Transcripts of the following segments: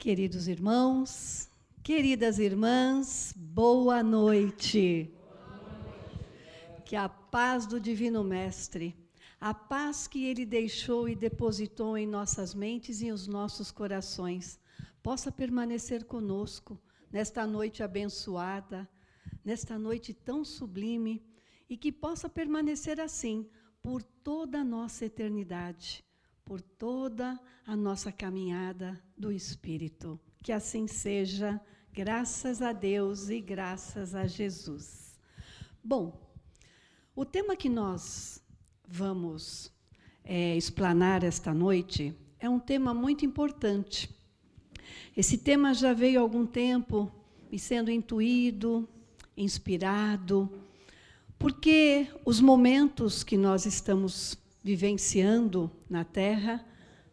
Queridos irmãos, queridas irmãs, boa noite. Que a paz do Divino Mestre, a paz que Ele deixou e depositou em nossas mentes e os nossos corações, possa permanecer conosco nesta noite abençoada, nesta noite tão sublime, e que possa permanecer assim por toda a nossa eternidade, por toda a nossa caminhada do Espírito. Que assim seja, graças a Deus e graças a Jesus. Bom, o tema que nós vamos explanar esta noite é um tema muito importante. Esse tema já veio há algum tempo me sendo intuído, inspirado, porque os momentos que nós estamos vivenciando na Terra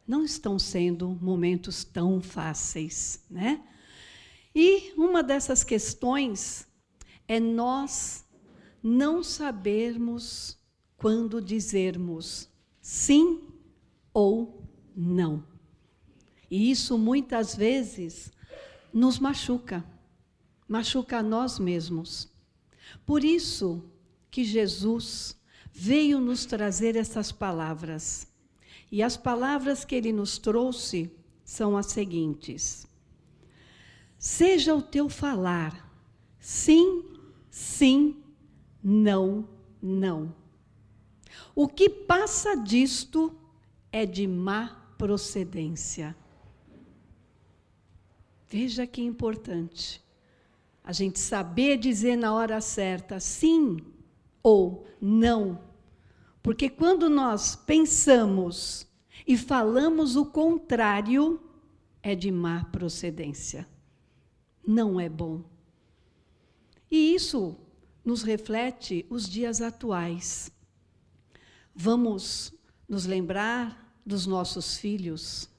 não estão sendo momentos tão fáceis, né? E uma dessas questões é nós não sabermos quando dizermos sim ou não. E isso muitas vezes nos machuca a nós mesmos. Por isso que Jesus veio nos trazer essas palavras. E as palavras que Ele nos trouxe são as seguintes: seja o teu falar sim, sim, não, não. O que passa disto é de má procedência. Veja que importante a gente saber dizer na hora certa sim ou não, porque quando nós pensamos e falamos o contrário, é de má procedência. Não é bom. E isso nos reflete os dias atuais. Vamos nos lembrar dos nossos filhos.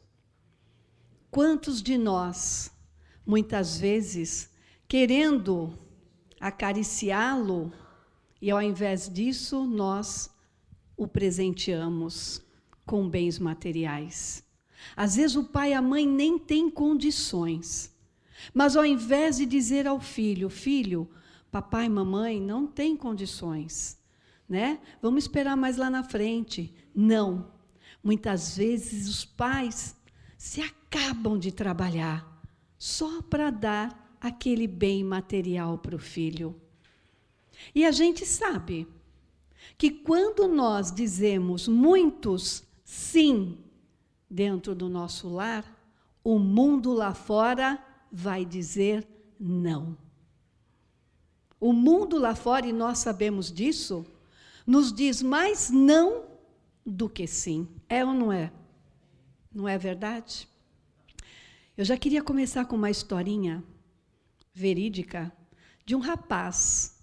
Quantos de nós, muitas vezes, querendo acariciá-lo, e ao invés disso, nós o presenteamos com bens materiais. Às vezes o pai e a mãe nem têm condições, mas ao invés de dizer ao filho, filho, papai e mamãe não têm condições, né? Vamos esperar mais lá na frente. Não. Muitas vezes os pais se acabam de trabalhar só para dar aquele bem material para o filho. E a gente sabe que quando nós dizemos muitos sim dentro do nosso lar, o mundo lá fora vai dizer não. O mundo lá fora, e nós sabemos disso, nos diz mais não do que sim. É ou não é? Não é verdade? Eu já queria começar com uma historinha verídica de um rapaz.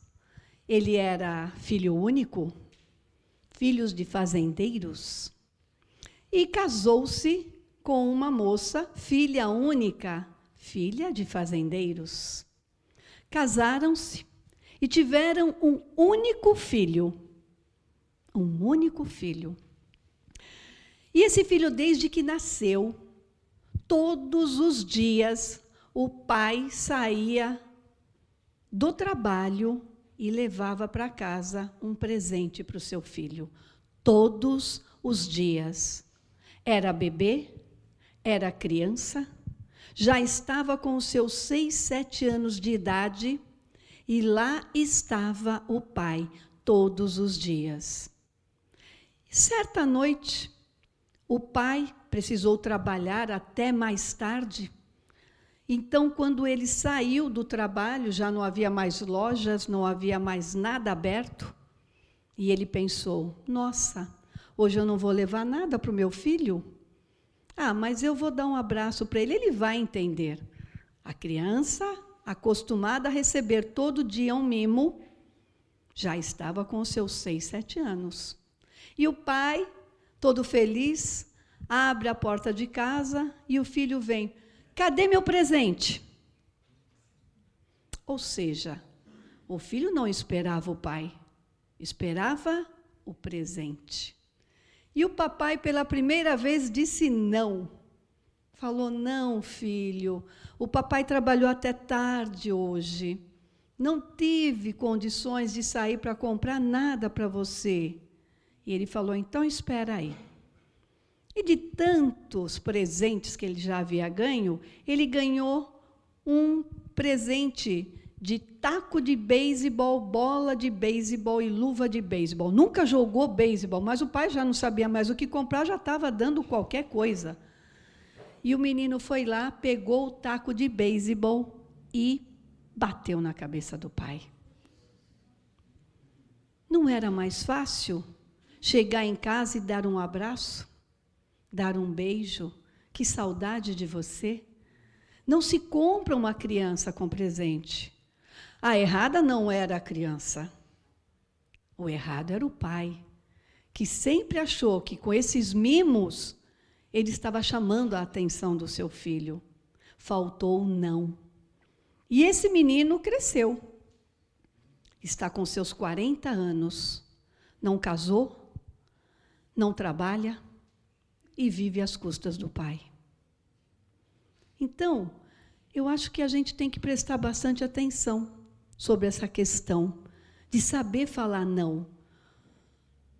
Ele era filho único, filhos de fazendeiros, e casou-se com uma moça, filha única, filha de fazendeiros. Casaram-se e tiveram um único filho. Um único filho. E esse filho, desde que nasceu, todos os dias, o pai saía do trabalho e levava para casa um presente para o seu filho. Todos os dias. Era bebê, era criança, já estava com os seus 6, 7 anos de idade, e lá estava o pai todos os dias. Certa noite, o pai precisou trabalhar até mais tarde. Então, quando ele saiu do trabalho, já não havia mais lojas, não havia mais nada aberto. E ele pensou, nossa, hoje eu não vou levar nada para o meu filho? Ah, mas eu vou dar um abraço para ele, ele vai entender. A criança, acostumada a receber todo dia um mimo, já estava com os seus 6, 7 anos. E o pai, todo feliz, abre a porta de casa e o filho vem. Cadê meu presente? Ou seja, o filho não esperava o pai, esperava o presente. E o papai, pela primeira vez, disse não. falou: não, filho, o papai trabalhou até tarde hoje. Não tive condições de sair para comprar nada para você. E ele falou: então espera aí. E de tantos presentes que ele já havia ganho, ele ganhou um presente de taco de beisebol, bola de beisebol e luva de beisebol. Nunca jogou beisebol, mas o pai já não sabia mais o que comprar, já estava dando qualquer coisa. E o menino foi lá, pegou o taco de beisebol e bateu na cabeça do pai. Não era mais fácil chegar em casa e dar um abraço, dar um beijo? Que saudade de você. Não se compra uma criança com presente. A errada não era a criança. O errado era o pai, que sempre achou que com esses mimos ele estava chamando a atenção do seu filho. Faltou o não. E esse menino cresceu. Está com seus 40 anos. Não casou, não trabalha e vive às custas do pai. Então, eu acho que a gente tem que prestar bastante atenção sobre essa questão de saber falar não.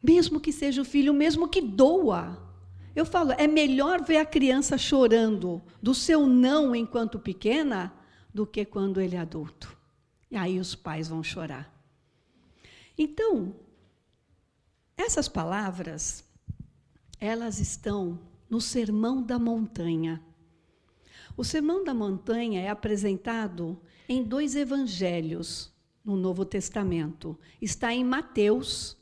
Mesmo que seja o filho, mesmo que doa. Eu falo, é melhor ver a criança chorando do seu não enquanto pequena do que quando ele é adulto. E aí os pais vão chorar. Então, essas palavras, elas estão no Sermão da Montanha. O Sermão da Montanha é apresentado em 2 evangelhos no Novo Testamento. Está em Mateus,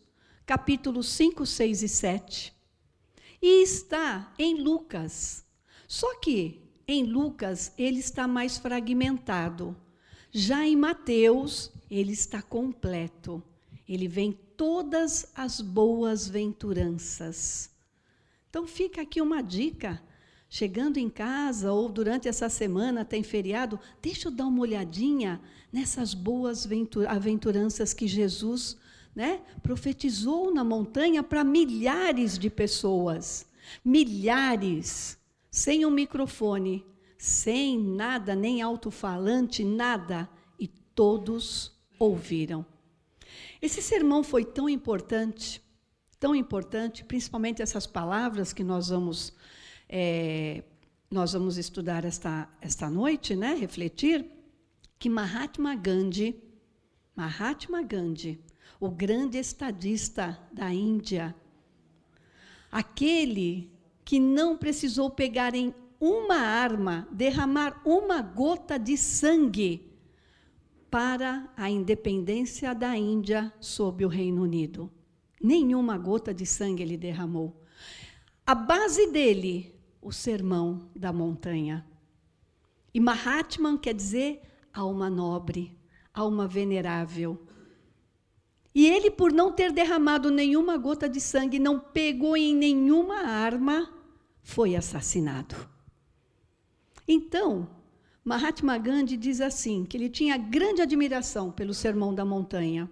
capítulos 5, 6 e 7. E está em Lucas. Só que em Lucas ele está mais fragmentado. Já em Mateus ele está completo. Ele vem todas as boas-venturanças. Então fica aqui uma dica. Chegando em casa ou durante essa semana, tem feriado, deixa eu dar uma olhadinha nessas boas-aventuranças que Jesus, profetizou na montanha para milhares de pessoas. Milhares, sem um microfone, sem nada, nem alto-falante, nada. E todos ouviram. Esse sermão foi tão importante, principalmente essas palavras que nós vamos estudar esta noite, refletir, que Mahatma Gandhi, o grande estadista da Índia, aquele que não precisou pegar em uma arma, derramar uma gota de sangue para a independência da Índia sob o Reino Unido. Nenhuma gota de sangue ele derramou. A base dele, o Sermão da Montanha. E Mahatma quer dizer alma nobre, alma venerável. E ele, por não ter derramado nenhuma gota de sangue, não pegou em nenhuma arma, foi assassinado. Então, Mahatma Gandhi diz assim, que ele tinha grande admiração pelo Sermão da Montanha.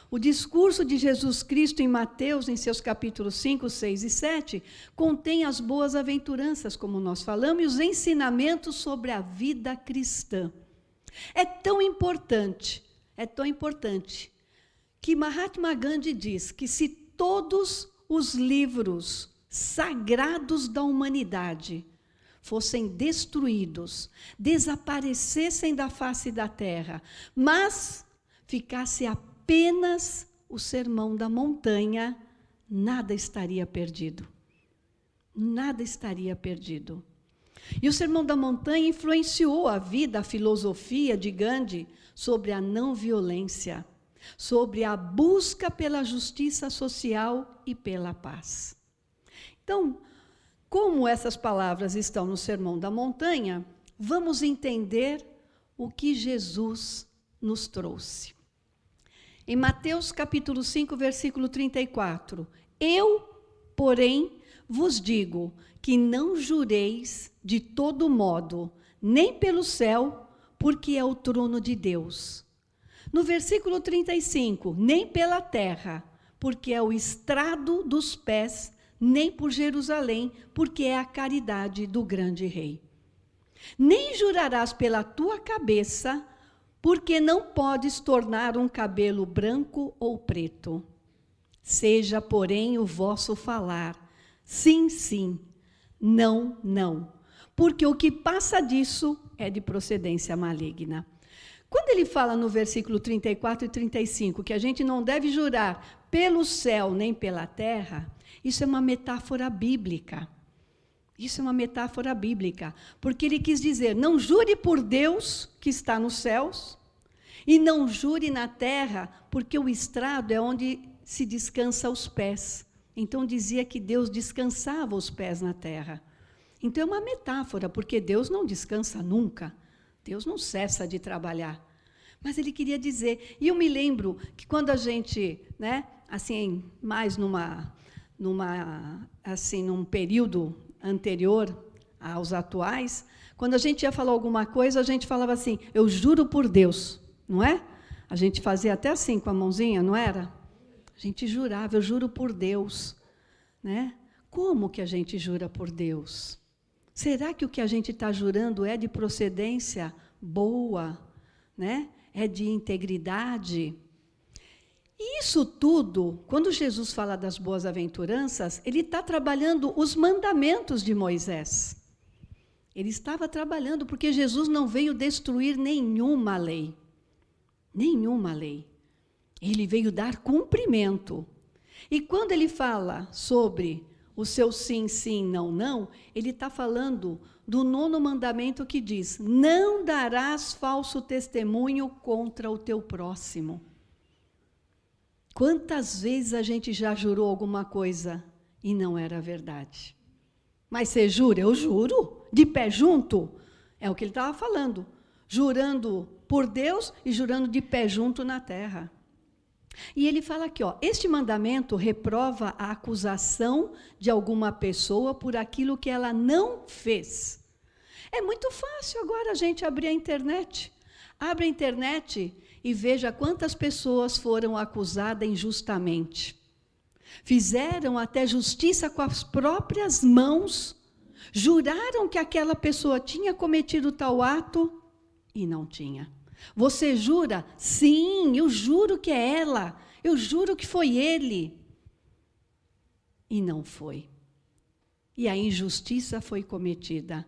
O discurso de Jesus Cristo em Mateus, em seus capítulos 5, 6 e 7, contém as boas-aventuranças, como nós falamos, e os ensinamentos sobre a vida cristã. É tão importante, que Mahatma Gandhi diz que se todos os livros sagrados da humanidade fossem destruídos, desaparecessem da face da terra, mas ficasse apenas o Sermão da Montanha, nada estaria perdido. Nada estaria perdido. E o Sermão da Montanha influenciou a vida, a filosofia de Gandhi sobre a não violência, sobre a busca pela justiça social e pela paz. Então, como essas palavras estão no Sermão da Montanha, vamos entender o que Jesus nos trouxe. Em Mateus capítulo 5, versículo 34, eu, porém, vos digo que não jureis de todo modo, nem pelo céu, porque é o trono de Deus. No versículo 35, nem pela terra, porque é o estrado dos pés, nem por Jerusalém, porque é a caridade do grande rei. Nem jurarás pela tua cabeça, porque não podes tornar um cabelo branco ou preto. Seja, porém, o vosso falar, sim, sim, não, não, porque o que passa disso é de procedência maligna. Quando ele fala no versículo 34 e 35 que a gente não deve jurar pelo céu nem pela terra, isso é uma metáfora bíblica. Isso é uma metáfora bíblica, porque ele quis dizer, não jure por Deus que está nos céus, e não jure na terra, porque o estrado é onde se descansa os pés. Então dizia que Deus descansava os pés na terra. Então é uma metáfora, porque Deus não descansa nunca. Deus não cessa de trabalhar. Mas ele queria dizer, e eu me lembro que quando a gente, assim, mais num período anterior aos atuais, quando a gente ia falar alguma coisa, a gente falava assim, eu juro por Deus, não é? A gente fazia até assim com a mãozinha, não era? A gente jurava, eu juro por Deus, né? Como que a gente jura por Deus? Será que o que a gente está jurando é de procedência boa, né? É de integridade? E isso tudo, quando Jesus fala das boas-aventuranças, ele está trabalhando os mandamentos de Moisés. Ele estava trabalhando, porque Jesus não veio destruir nenhuma lei. Nenhuma lei. Ele veio dar cumprimento. E quando ele fala sobre o seu sim, sim, não, não, ele está falando do 9º mandamento que diz, não darás falso testemunho contra o teu próximo. Quantas vezes a gente já jurou alguma coisa e não era verdade? Mas você jura? Eu juro, de pé junto. É o que ele estava falando. Jurando por Deus e jurando de pé junto na terra. E ele fala aqui, este mandamento reprova a acusação de alguma pessoa por aquilo que ela não fez. É muito fácil agora a gente abrir a internet. Abre a internet e veja quantas pessoas foram acusadas injustamente. Fizeram até justiça com as próprias mãos, juraram que aquela pessoa tinha cometido tal ato e não tinha. Você jura? Sim, eu juro que é ela, eu juro que foi ele. E não foi. E a injustiça foi cometida.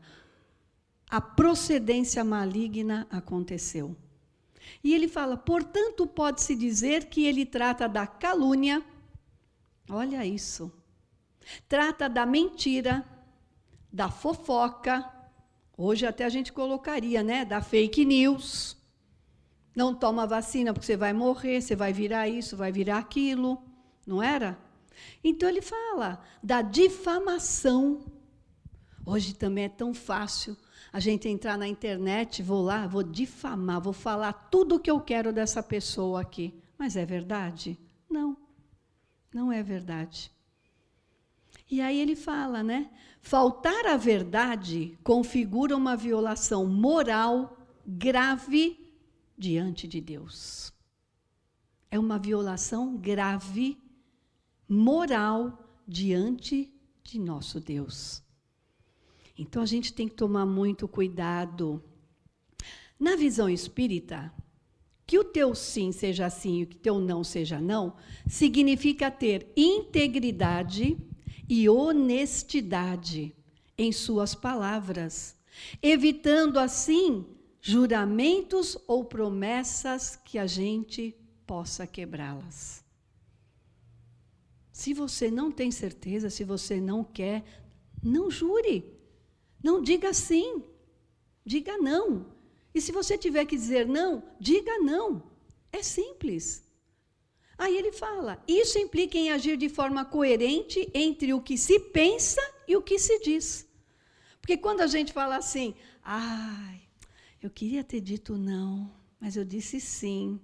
A procedência maligna aconteceu. E ele fala, portanto, pode-se dizer que ele trata da calúnia, olha isso, trata da mentira, da fofoca, hoje até a gente colocaria, da fake news, não toma vacina porque você vai morrer, você vai virar isso, vai virar aquilo, não era? Então ele fala da difamação, hoje também é tão fácil, a gente entrar na internet, vou lá, vou difamar, vou falar tudo o que eu quero dessa pessoa aqui. Mas é verdade? Não, não é verdade. E aí ele fala, faltar à verdade configura uma violação moral grave diante de Deus. É uma violação grave, moral, diante de nosso Deus. Então, a gente tem que tomar muito cuidado. Na visão espírita, que o teu sim seja sim e que o teu não seja não, significa ter integridade e honestidade em suas palavras, evitando, assim, juramentos ou promessas que a gente possa quebrá-las. Se você não tem certeza, se você não quer, não jure. Não diga sim, diga não. E se você tiver que dizer não, diga não. É simples. Aí ele fala, isso implica em agir de forma coerente entre o que se pensa e o que se diz. Porque quando a gente fala assim, eu queria ter dito não, mas eu disse sim.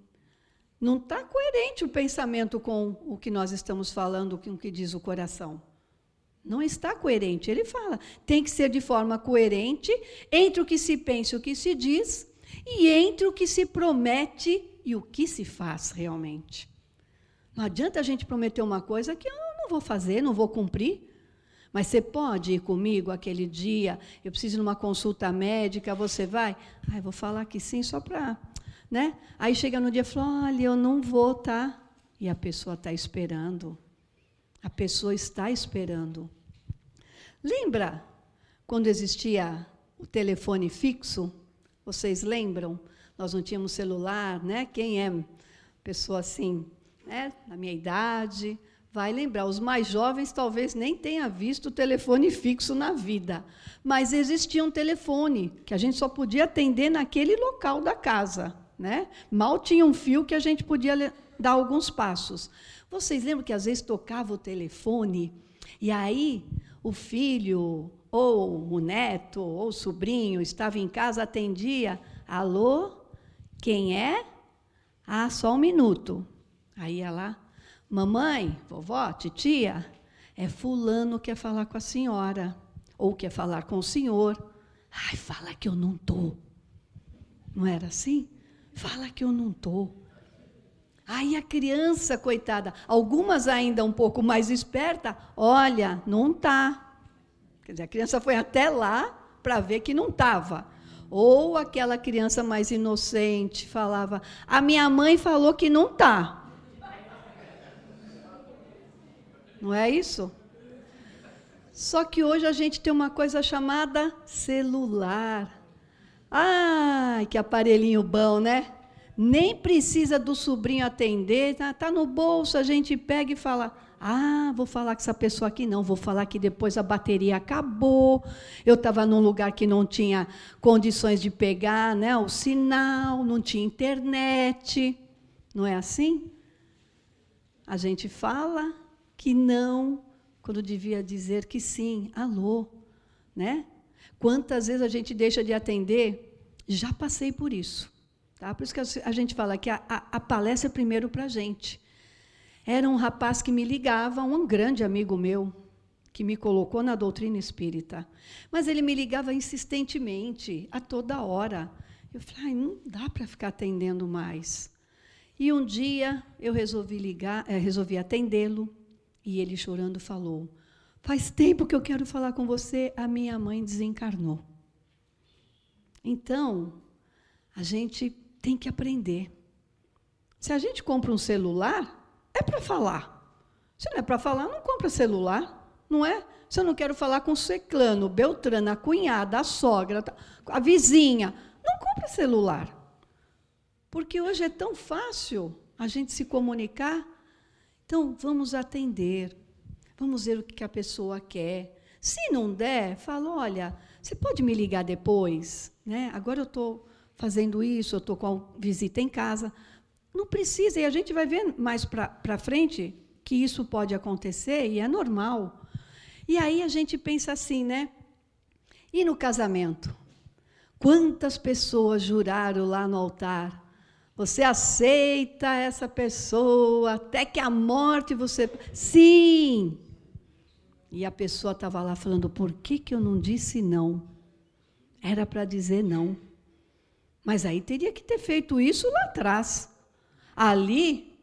Não está coerente o pensamento com o que nós estamos falando, com o que diz o coração. Não está coerente. Ele fala, tem que ser de forma coerente entre o que se pensa e o que se diz, e entre o que se promete e o que se faz realmente. Não adianta a gente prometer uma coisa que eu não vou fazer, não vou cumprir. Mas você pode ir comigo aquele dia? Eu preciso ir numa consulta médica, você vai? Ah, eu vou falar que sim, só para... Né? Aí chega no dia e fala, olha, eu não vou, tá? E a pessoa está esperando. A pessoa está esperando. Lembra quando existia o telefone fixo? Vocês lembram? Nós não tínhamos celular, né? Quem é pessoa assim, né? Na minha idade, vai lembrar. Os mais jovens talvez nem tenham visto o telefone fixo na vida. Mas existia um telefone que a gente só podia atender naquele local da casa, né? Mal tinha um fio que a gente podia dar alguns passos. Vocês lembram que às vezes tocava o telefone e aí o filho, ou o neto, ou o sobrinho estava em casa, atendia, alô, quem é? Ah, só um minuto. Aí ia lá, mamãe, vovó, titia, é fulano que quer falar com a senhora, ou quer falar com o senhor. Ai, fala que eu não estou. Não era assim? Fala que eu não estou. Aí a criança, coitada, algumas ainda um pouco mais esperta, olha, não está. Quer dizer, a criança foi até lá para ver que não estava. Ou aquela criança mais inocente falava, a minha mãe falou que não está. Não é isso? Só que hoje a gente tem uma coisa chamada celular. Ai, que aparelhinho bom, né? Nem precisa do sobrinho atender, tá no bolso, a gente pega e fala, ah, vou falar com essa pessoa aqui não, vou falar que depois a bateria acabou, eu estava num lugar que não tinha condições de pegar, né, o sinal, não tinha internet, não é assim? A gente fala que não, quando devia dizer que sim, alô, né? Quantas vezes a gente deixa de atender? Já passei por isso. Tá? Por isso que a gente fala que a palestra é primeiro para a gente. Era um rapaz que me ligava, um grande amigo meu, que me colocou na doutrina espírita. Mas ele me ligava insistentemente, a toda hora. Eu falei, não dá para ficar atendendo mais. E um dia eu resolvi atendê-lo, e ele chorando falou, faz tempo que eu quero falar com você, a minha mãe desencarnou. Então, a gente tem que aprender. Se a gente compra um celular, é para falar. Se não é para falar, não compra celular, não é? Se eu não quero falar com o ciclano, Beltrano, a cunhada, a sogra, a vizinha, não compra celular. Porque hoje é tão fácil a gente se comunicar. Então, vamos atender, vamos ver o que a pessoa quer. Se não der, fala, olha, você pode me ligar depois? Né? Agora eu estou fazendo isso, eu estou com a visita em casa. Não precisa, e a gente vai ver mais para frente que isso pode acontecer, e é normal. E aí a gente pensa assim, né? E no casamento? Quantas pessoas juraram lá no altar? Você aceita essa pessoa até que a morte você... Sim! E a pessoa estava lá falando, por que eu não disse não? Era para dizer não. Mas aí teria que ter feito isso lá atrás. Ali,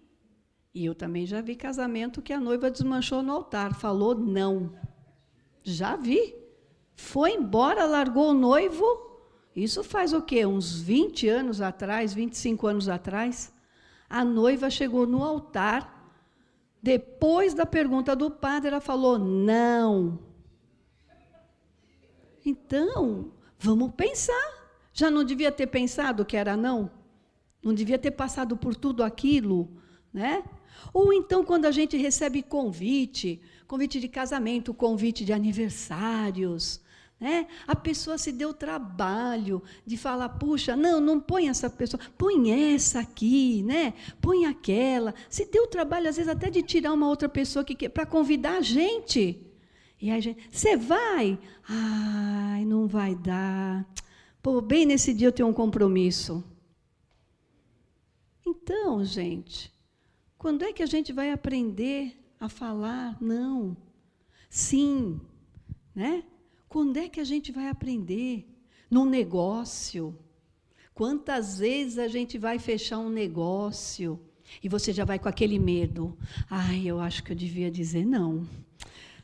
e eu também já vi casamento que a noiva desmanchou no altar, falou não. Já vi. Foi embora, largou o noivo. Isso faz o quê? Uns 20 anos atrás, 25 anos atrás. A noiva chegou no altar, depois da pergunta do padre, ela falou não. Então, vamos pensar. Já não devia ter pensado que era não? Não devia ter passado por tudo aquilo, né? Ou então, quando a gente recebe convite de casamento, convite de aniversários, né? A pessoa se deu trabalho de falar, puxa, não põe essa pessoa, põe essa aqui, né? Põe aquela. Se deu trabalho, às vezes, até de tirar uma outra pessoa para convidar a gente. E aí a gente, você vai? Ai, não vai dar. Pô, bem nesse dia eu tenho um compromisso. Então, gente, quando é que a gente vai aprender a falar não? Sim, né? Quando é que a gente vai aprender? Num negócio. Quantas vezes a gente vai fechar um negócio e você já vai com aquele medo? Ai, eu acho que eu devia dizer não.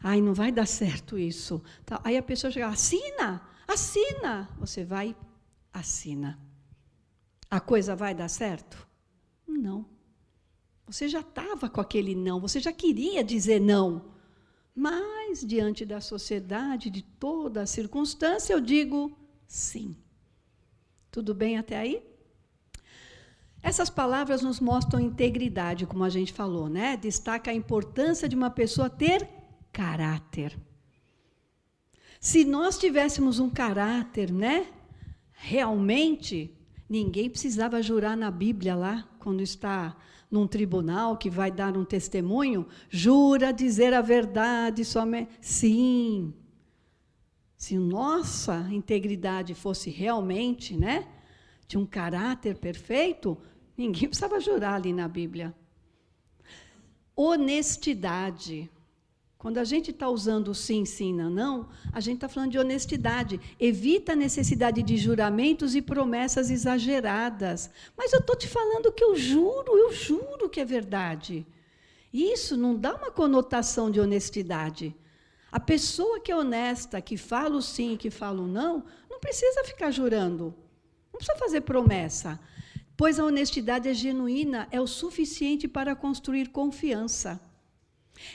Ai, não vai dar certo isso. Aí a pessoa chega, assina. Você vai, assina. A coisa vai dar certo? Não. Você já estava com aquele não, você já queria dizer não. Mas, diante da sociedade, de toda a circunstância, eu digo sim. Tudo bem até aí? Essas palavras nos mostram integridade, como a gente falou, né? Destaca a importância de uma pessoa ter caráter. Se nós tivéssemos um caráter, né? Realmente, ninguém precisava jurar na Bíblia lá, quando está num tribunal que vai dar um testemunho, jura dizer a verdade somente. Sim. Se nossa integridade fosse realmente, né? De um caráter perfeito, ninguém precisava jurar ali na Bíblia. Honestidade. Quando a gente está usando sim, sim, não, não, a gente está falando de honestidade. Evita a necessidade de juramentos e promessas exageradas. Mas eu estou te falando que eu juro que é verdade. Isso não dá uma conotação de honestidade. A pessoa que é honesta, que fala o sim e que fala o não, não precisa ficar jurando. Não precisa fazer promessa, pois a honestidade é genuína, é o suficiente para construir confiança.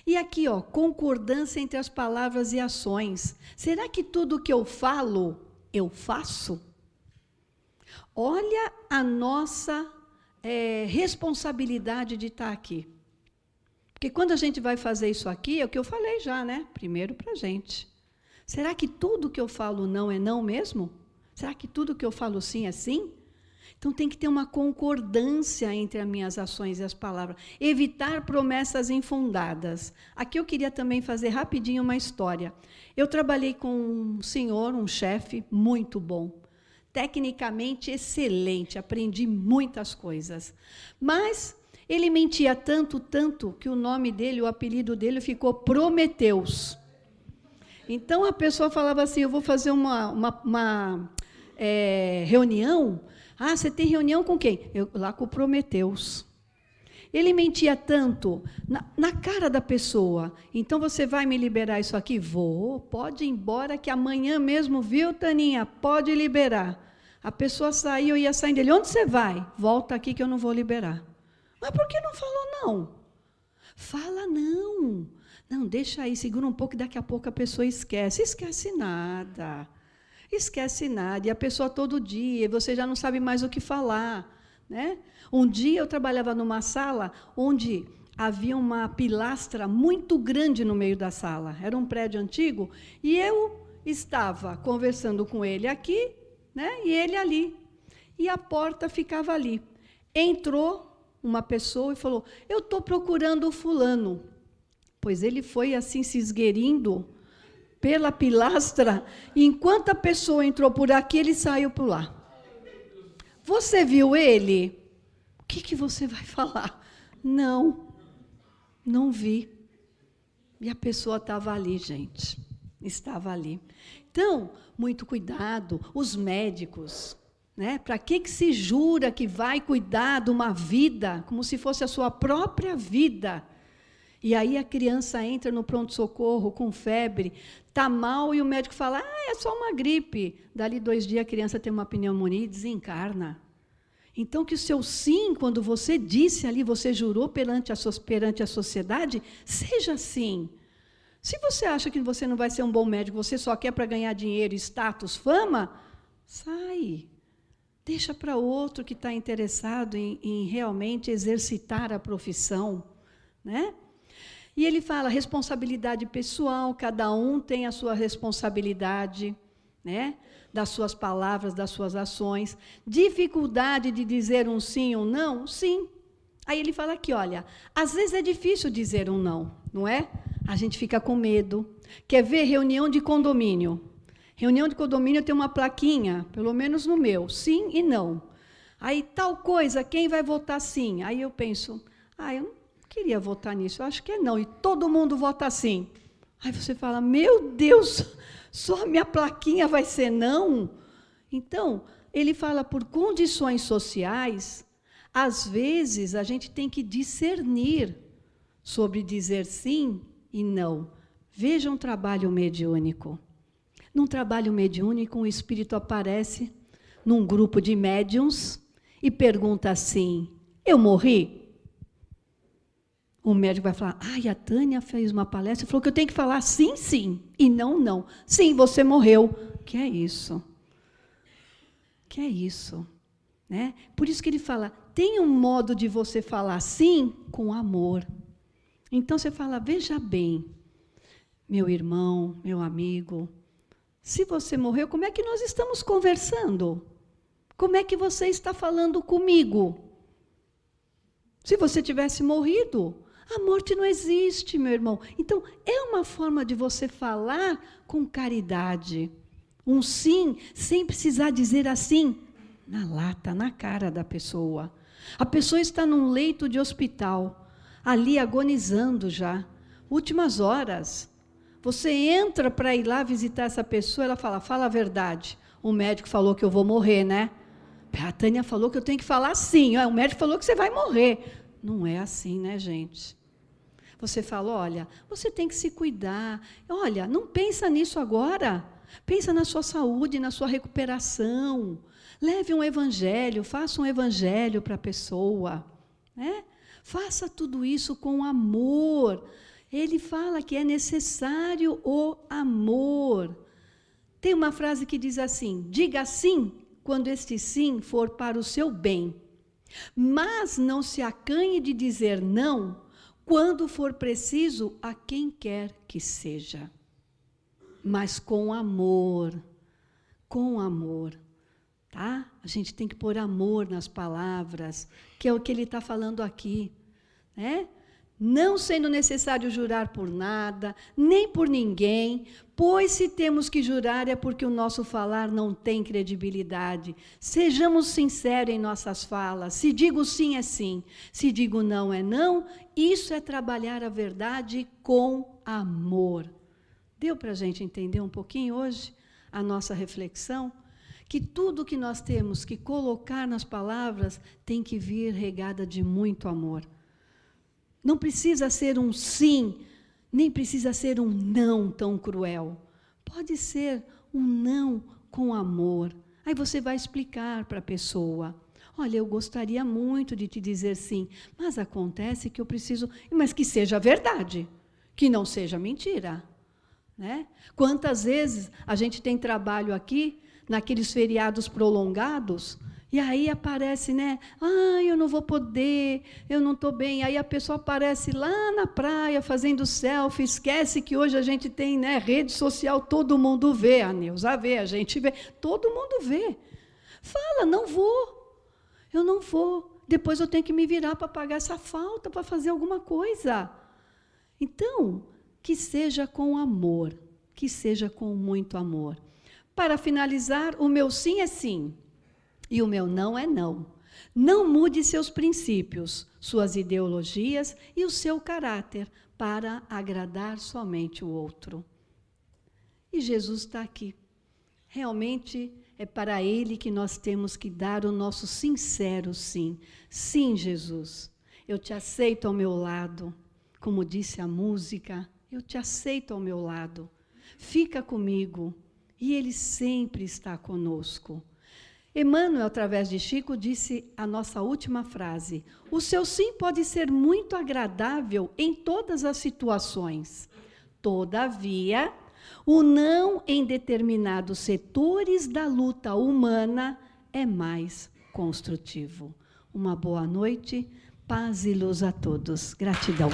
E aqui, ó, concordância entre as palavras e ações. Será que tudo que eu falo, eu faço? Olha a nossa responsabilidade de estar aqui. Porque quando a gente vai fazer isso aqui, é o que eu falei já, né? Primeiro para a gente. Será que tudo que eu falo não é não mesmo? Será que tudo que eu falo sim é sim? Então tem que ter uma concordância entre as minhas ações e as palavras. Evitar promessas infundadas. Aqui eu queria também fazer rapidinho uma história. Eu trabalhei com um senhor, um chefe muito bom. Tecnicamente excelente, aprendi muitas coisas. Mas ele mentia tanto, que o nome dele, o apelido dele ficou Prometeus. Então a pessoa falava assim, eu vou fazer uma reunião. Ah, você tem reunião com quem? Lá com o Prometeus. Ele mentia tanto na cara da pessoa. Então, você vai me liberar isso aqui? Vou, pode ir embora, que amanhã mesmo, viu, Taninha? Pode liberar. A pessoa saiu, ia saindo dele. Onde você vai? Volta aqui que eu não vou liberar. Mas por que não falou não? Fala não. Não, deixa aí, segura um pouco, e daqui a pouco a pessoa esquece. Esquece nada. E a pessoa todo dia, você já não sabe mais o que falar, né? Um dia eu trabalhava numa sala onde havia uma pilastra muito grande no meio da sala, era um prédio antigo, e eu estava conversando com ele aqui, né? E ele ali, e a porta ficava ali. Entrou uma pessoa e falou, eu estou procurando o fulano, pois ele foi assim se esgueirindo pela pilastra, e enquanto a pessoa entrou por aqui, ele saiu por lá. Você viu ele? O que você vai falar? Não vi. E a pessoa estava ali, gente. Estava ali. Então, muito cuidado, os médicos, né? Para que se jura que vai cuidar de uma vida, como se fosse a sua própria vida? E aí a criança entra no pronto-socorro com febre, está mal, e o médico fala, é só uma gripe. Dali 2 dias a criança tem uma pneumonia e desencarna. Então, que o seu sim, quando você disse ali, você jurou perante a sociedade, seja sim. Se você acha que você não vai ser um bom médico, você só quer para ganhar dinheiro, status, fama, sai. Deixa para outro que está interessado em realmente exercitar a profissão, né? E ele fala, responsabilidade pessoal, cada um tem a sua responsabilidade, né? Das suas palavras, das suas ações. Dificuldade de dizer um sim ou um não? Sim. Aí ele fala aqui, olha, às vezes é difícil dizer um não, não é? A gente fica com medo. Quer ver reunião de condomínio? Reunião de condomínio tem uma plaquinha, pelo menos no meu, sim e não. Aí, tal coisa, quem vai votar sim? Aí eu penso, eu não queria votar nisso, eu acho que é não, e todo mundo vota sim. Aí você fala, meu Deus, só a minha plaquinha vai ser não? Então, ele fala, por condições sociais, às vezes a gente tem que discernir sobre dizer sim e não. Veja um trabalho mediúnico. Num trabalho mediúnico, um espírito aparece num grupo de médiuns e pergunta assim: eu morri? O médico vai falar: ai, a Tânia fez uma palestra e falou que eu tenho que falar sim, sim, e não, não. Sim, você morreu. Que é isso? Que é isso? Né? Por isso que ele fala, tem um modo de você falar sim com amor. Então você fala: veja bem, meu irmão, meu amigo, se você morreu, como é que nós estamos conversando? Como é que você está falando comigo? Se você tivesse morrido, a morte não existe, meu irmão. Então, é uma forma de você falar com caridade. Um sim, sem precisar dizer assim, na lata, na cara da pessoa. A pessoa está num leito de hospital, ali agonizando já, últimas horas. Você entra para ir lá visitar essa pessoa, ela fala: fala a verdade. O médico falou que eu vou morrer, né? A Tânia falou que eu tenho que falar sim. O médico falou que você vai morrer. Não é assim, né, gente? Você fala: olha, você tem que se cuidar. Olha, não pensa nisso agora. Pensa na sua saúde, na sua recuperação. Leve um evangelho, faça um evangelho para a pessoa. Né? Faça tudo isso com amor. Ele fala que é necessário o amor. Tem uma frase que diz assim: diga sim quando este sim for para o seu bem, mas não se acanhe de dizer não quando for preciso a quem quer que seja. Mas com amor, tá? A gente tem que pôr amor nas palavras, que é o que ele está falando aqui, né? Não sendo necessário jurar por nada, nem por ninguém, pois se temos que jurar é porque o nosso falar não tem credibilidade. Sejamos sinceros em nossas falas. Se digo sim, é sim. Se digo não, é não. Isso é trabalhar a verdade com amor. Deu para a gente entender um pouquinho hoje a nossa reflexão? Que tudo que nós temos que colocar nas palavras tem que vir regada de muito amor. Não precisa ser um sim, nem precisa ser um não tão cruel. Pode ser um não com amor. Aí você vai explicar para a pessoa: olha, eu gostaria muito de te dizer sim, mas acontece que eu preciso... Mas que seja verdade, que não seja mentira. Né? Quantas vezes a gente tem trabalho aqui, naqueles feriados prolongados... E aí aparece, né? Eu não vou poder, eu não estou bem. Aí a pessoa aparece lá na praia fazendo selfie, esquece que hoje a gente tem, né, rede social, todo mundo vê, a Neuza vê, a gente vê, todo mundo vê. Fala: não vou, eu não vou. Depois eu tenho que me virar para pagar essa falta, para fazer alguma coisa. Então, que seja com amor, que seja com muito amor. Para finalizar, o meu sim é sim. E o meu não é não. Não mude seus princípios, suas ideologias e o seu caráter para agradar somente o outro. E Jesus está aqui. Realmente é para Ele que nós temos que dar o nosso sincero sim. Sim, Jesus, eu te aceito ao meu lado. Como disse a música, eu te aceito ao meu lado. Fica comigo. E Ele sempre está conosco. Emmanuel, através de Chico, disse a nossa última frase: o seu sim pode ser muito agradável em todas as situações. Todavia, o não em determinados setores da luta humana é mais construtivo. Uma boa noite, paz e luz a todos. Gratidão.